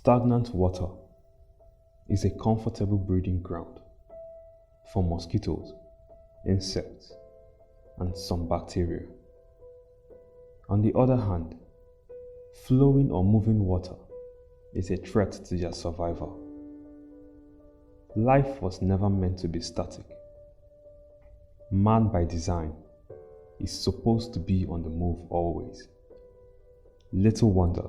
Stagnant water is a comfortable breeding ground for mosquitoes, insects, and some bacteria. On the other hand, flowing or moving water is a threat to their survival. Life was never meant to be static. Man, by design, is supposed to be on the move always. Little wonder,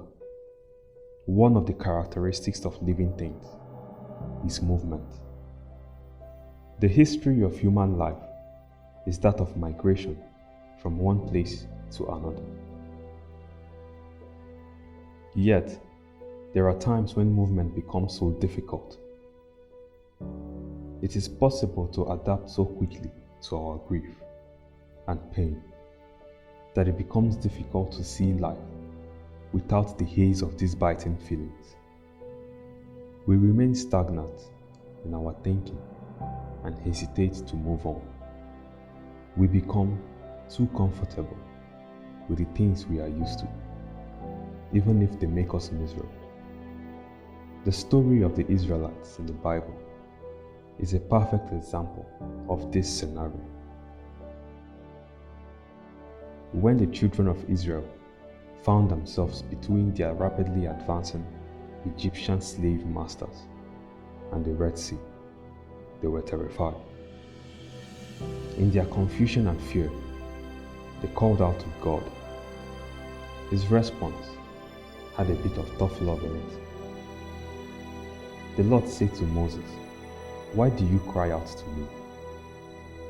one of the characteristics of living things is movement. The history of human life is that of migration from one place to another. Yet, there are times when movement becomes so difficult. It is possible to adapt so quickly to our grief and pain that it becomes difficult to see life without the haze of these biting feelings. We remain stagnant in our thinking and hesitate to move on. We become too comfortable with the things we are used to, even if they make us miserable. The story of the Israelites in the Bible is a perfect example of this scenario. When the children of Israel found themselves between their rapidly advancing Egyptian slave masters and the Red Sea, they were terrified. In their confusion and fear, they called out to God. His response had a bit of tough love in it. The Lord said to Moses, "Why do you cry out to me?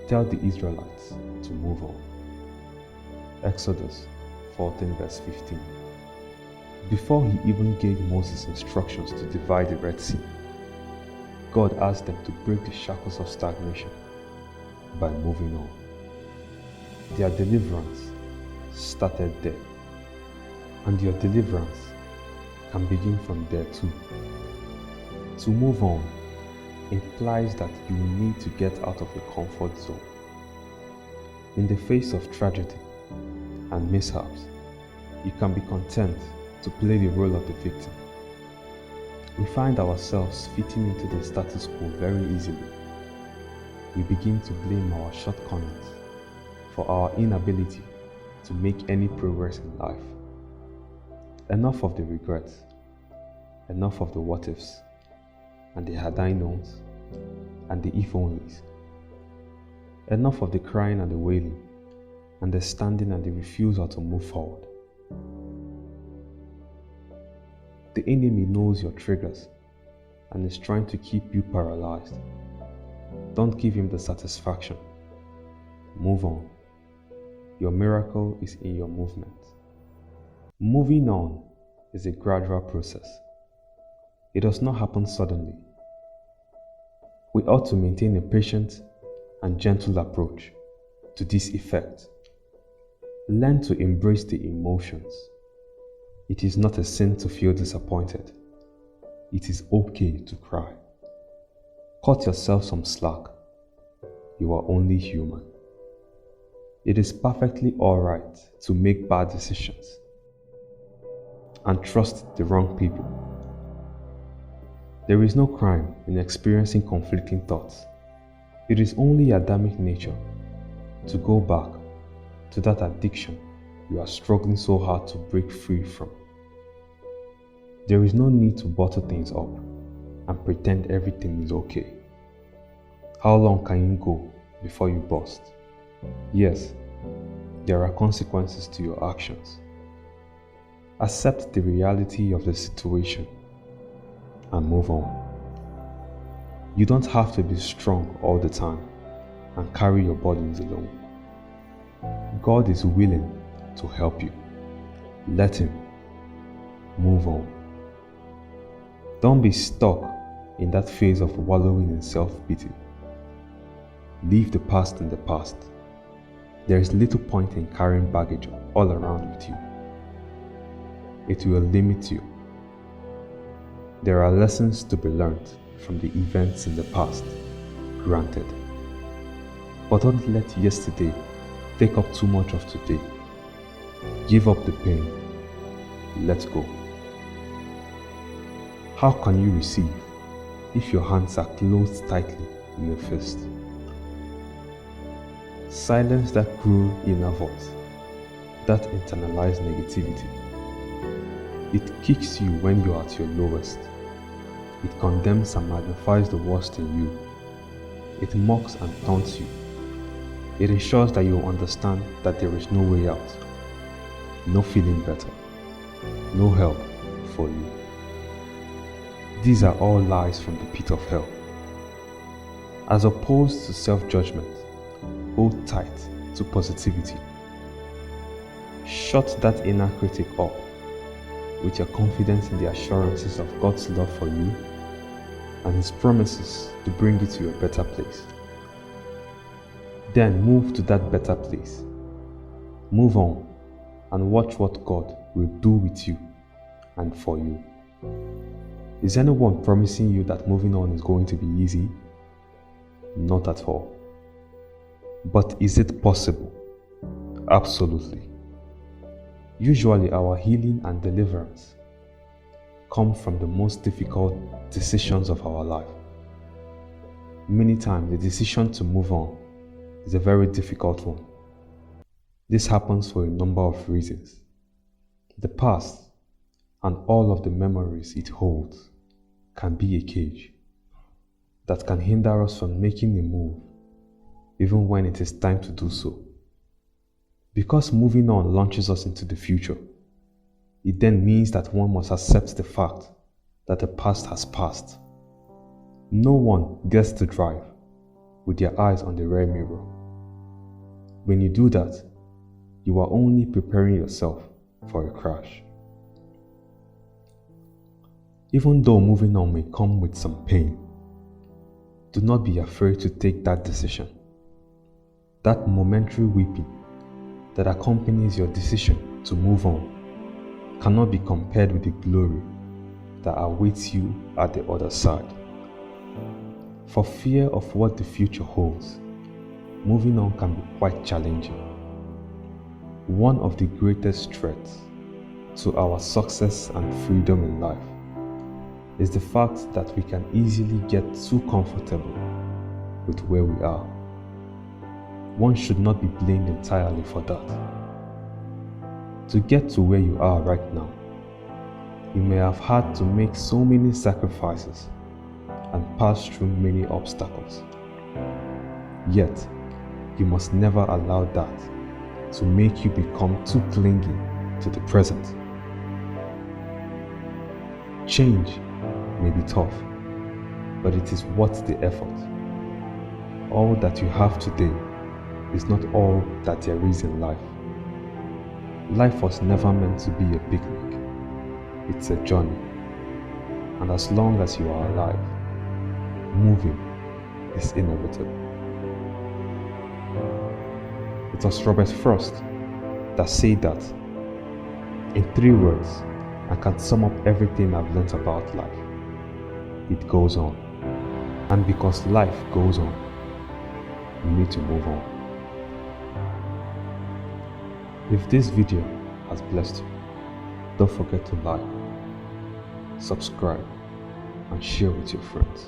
Tell the Israelites to move on." Exodus 14 verse 15. Before he even gave Moses instructions to divide the Red Sea, God asked them to break the shackles of stagnation by moving on. Their deliverance started there, and your deliverance can begin from there too. To move on implies that you need to get out of your comfort zone. In the face of tragedy and mishaps, you can be content to play the role of the victim. We find ourselves fitting into the status quo very easily. We begin to blame our shortcomings for our inability to make any progress in life. Enough of the regrets, enough of the what ifs, and the had I knowns, and the if onlys. Enough of the crying and the wailing, and the standing and the refusal to move forward. The enemy knows your triggers and is trying to keep you paralyzed. Don't give him the satisfaction. Move on. Your miracle is in your movement. Moving on is a gradual process. It does not happen suddenly. We ought to maintain a patient and gentle approach to this effect. Learn to embrace the emotions. It is not a sin to feel disappointed. It is okay to cry. Cut yourself some slack. You are only human. It is perfectly alright to make bad decisions and trust the wrong people. There is no crime in experiencing conflicting thoughts. It is only Adamic nature to go back to that addiction you are struggling so hard to break free from. There is no need to bottle things up and pretend everything is okay. How long can you go before you burst? Yes, there are consequences to your actions. Accept the reality of the situation and move on. You don't have to be strong all the time and carry your burdens alone. God is willing to help you. Let Him. Move on. Don't be stuck in that phase of wallowing in self-pity. Leave the past in the past. There is little point in carrying baggage all around with you. It will limit you. There are lessons to be learned from the events in the past, granted. But don't let yesterday take up too much of today. Give up the pain. Let go. How can you receive if your hands are closed tightly in a fist? Silence that cruel inner voice, that internalized negativity. It kicks you when you're at your lowest. It condemns and magnifies the worst in you. It mocks and taunts you. It ensures that you understand that there is no way out, no feeling better, no help for you. These are all lies from the pit of hell. As opposed to self-judgment, hold tight to positivity. Shut that inner critic up with your confidence in the assurances of God's love for you and His promises to bring you to a better place. Then move to that better place. Move on and watch what God will do with you and for you. Is anyone promising you that moving on is going to be easy? Not at all. But is it possible? Absolutely. Usually our healing and deliverance come from the most difficult decisions of our life. Many times the decision to move on is a very difficult one. This happens for a number of reasons. The past and all of the memories it holds can be a cage that can hinder us from making a move even when it is time to do so. Because moving on launches us into the future, it then means that one must accept the fact that the past has passed. No one gets to drive with their eyes on the rear mirror. When you do that, you are only preparing yourself for a crash. Even though moving on may come with some pain, do not be afraid to take that decision. That momentary weeping that accompanies your decision to move on cannot be compared with the glory that awaits you at the other side. For fear of what the future holds, moving on can be quite challenging. One of the greatest threats to our success and freedom in life is the fact that we can easily get too comfortable with where we are. One should not be blamed entirely for that. To get to where you are right now, you may have had to make so many sacrifices and pass through many obstacles. Yet, you must never allow that to make you become too clingy to the present. Change may be tough, but it is worth the effort. All that you have today is not all that there is in life. Life was never meant to be a picnic. It's a journey. And as long as you are alive, moving is inevitable. It was Robert Frost that said that in 3 words, I can sum up everything I've learned about life. It goes on. And because life goes on, you need to move on. If this video has blessed you, don't forget to like, subscribe, and share with your friends.